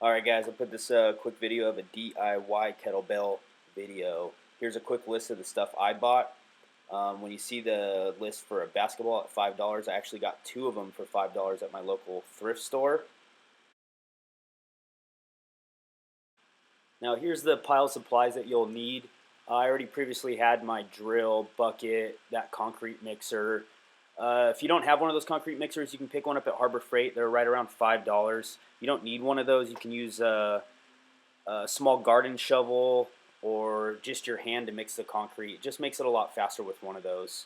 Alright guys, I put this quick video of a DIY kettlebell video. Here's a quick list of the stuff I bought. When you see the list for a basketball at $5, I actually got two of them for $5 at my local thrift store. Now here's the pile of supplies that you'll need. I already previously had my drill, bucket, that concrete mixer. If you don't have one of those concrete mixers, you can pick one up at Harbor Freight. They're right around $5. You don't need one of those. You can use a small garden shovel or just your hand to mix the concrete. It just makes it a lot faster with one of those.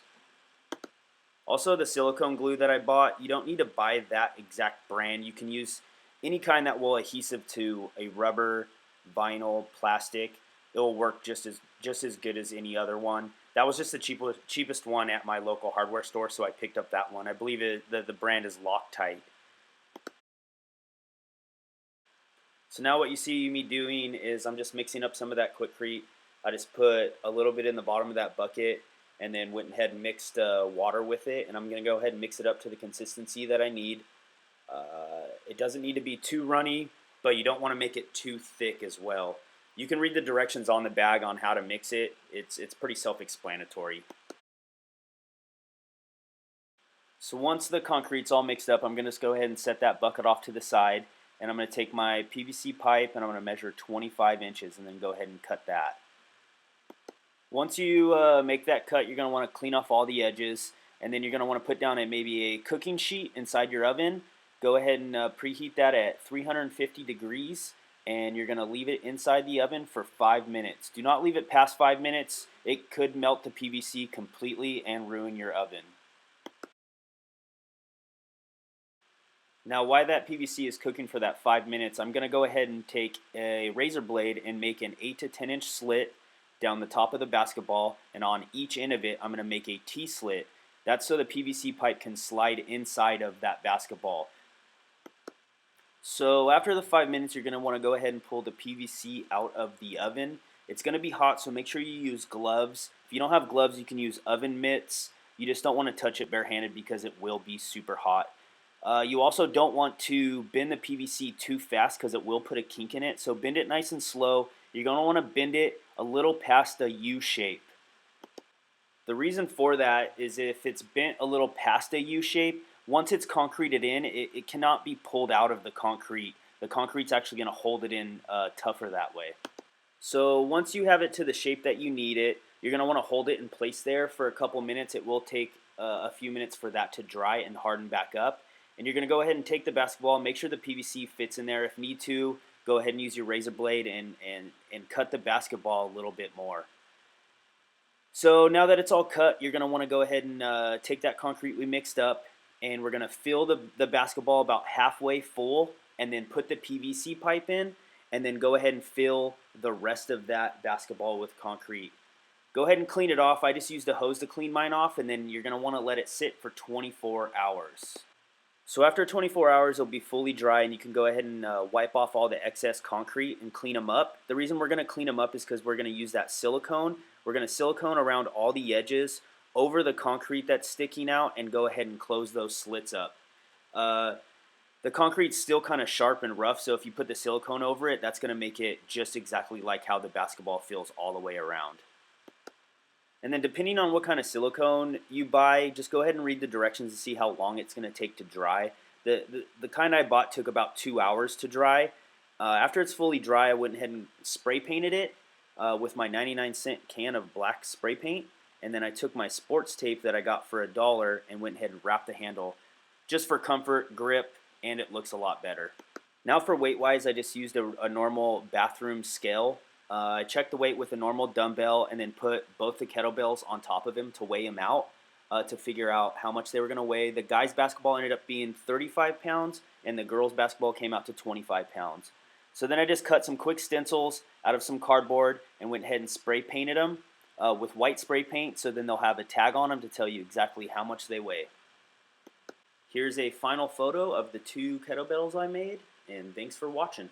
Also, the silicone glue that I bought, you don't need to buy that exact brand. You can use any kind that will adhesive to a rubber, vinyl, plastic. It will work just as good as any other one. That was just the cheapest one at my local hardware store, so I picked up that one. I believe the brand is Loctite. So now what you see me doing is I'm just mixing up some of that Quikrete. I just put a little bit in the bottom of that bucket and then went ahead and mixed water with it. And I'm going to go ahead and mix it up to the consistency that I need. It doesn't need to be too runny, but you don't want to make it too thick as well. You can read the directions on the bag on how to mix it. It's pretty self-explanatory. So once the concrete's all mixed up, I'm going to just go ahead and set that bucket off to the side. And I'm going to take my PVC pipe and I'm going to measure 25 inches and then go ahead and cut that. Once you make that cut, you're going to want to clean off all the edges, and then you're going to want to put down maybe a cooking sheet inside your oven. Go ahead and preheat that at 350 degrees, and you're going to leave it inside the oven for 5 minutes. Do not leave it past 5 minutes. It could melt the PVC completely and ruin your oven. Now, while that PVC is cooking for that 5 minutes, I'm going to go ahead and take a razor blade and make an 8 to 10 inch slit down the top of the basketball, and on each end of it, I'm going to make a T-slit. That's so the PVC pipe can slide inside of that basketball. So after the 5 minutes, you're going to want to go ahead and pull the PVC out of the oven. It's going to be hot, so make sure you use gloves. If you don't have gloves, you can use oven mitts. You just don't want to touch it barehanded because it will be super hot. You also don't want to bend the PVC too fast because it will put a kink in it. So bend it nice and slow. You're going to want to bend it a little past the U shape. The reason for that is if it's bent a little past a U shape, once it's concreted in, it cannot be pulled out of the concrete. The concrete's actually going to hold it in tougher that way. So once you have it to the shape that you need it, you're going to want to hold it in place there for a couple minutes. It will take a few minutes for that to dry and harden back up. And you're going to go ahead and take the basketball, make sure the PVC fits in there. If need to, go ahead and use your razor blade and cut the basketball a little bit more. So now that it's all cut, you're going to want to go ahead and take that concrete we mixed up, and we're going to fill the basketball about halfway full, and then put the PVC pipe in, and then go ahead and fill the rest of that basketball with concrete. Go ahead and clean it off. I just used a hose to clean mine off, and then you're going to want to let it sit for 24 hours. So after 24 hours, it'll be fully dry, and you can go ahead and wipe off all the excess concrete and clean them up. The reason we're going to clean them up is because we're going to use that silicone. We're going to silicone around all the edges over the concrete that's sticking out and go ahead and close those slits up. The concrete's still kind of sharp and rough, so if you put the silicone over it, that's going to make it just exactly like how the basketball feels all the way around. And then depending on what kind of silicone you buy, just go ahead and read the directions to see how long it's going to take to dry. The kind I bought took about 2 hours to dry. After it's fully dry, I went ahead and spray painted it with my 99-cent can of black spray paint. And then I took my sports tape that I got for $1 and went ahead and wrapped the handle just for comfort, grip, and it looks a lot better. Now for weight-wise, I just used a normal bathroom scale. I checked the weight with a normal dumbbell and then put both the kettlebells on top of him to weigh him out to figure out how much they were going to weigh. The guys' basketball ended up being 35 pounds and the girls' basketball came out to 25 pounds. So then I just cut some quick stencils out of some cardboard and went ahead and spray painted them with white spray paint, so then they'll have a tag on them to tell you exactly how much they weigh. Here's a final photo of the two kettlebells I made, and thanks for watching.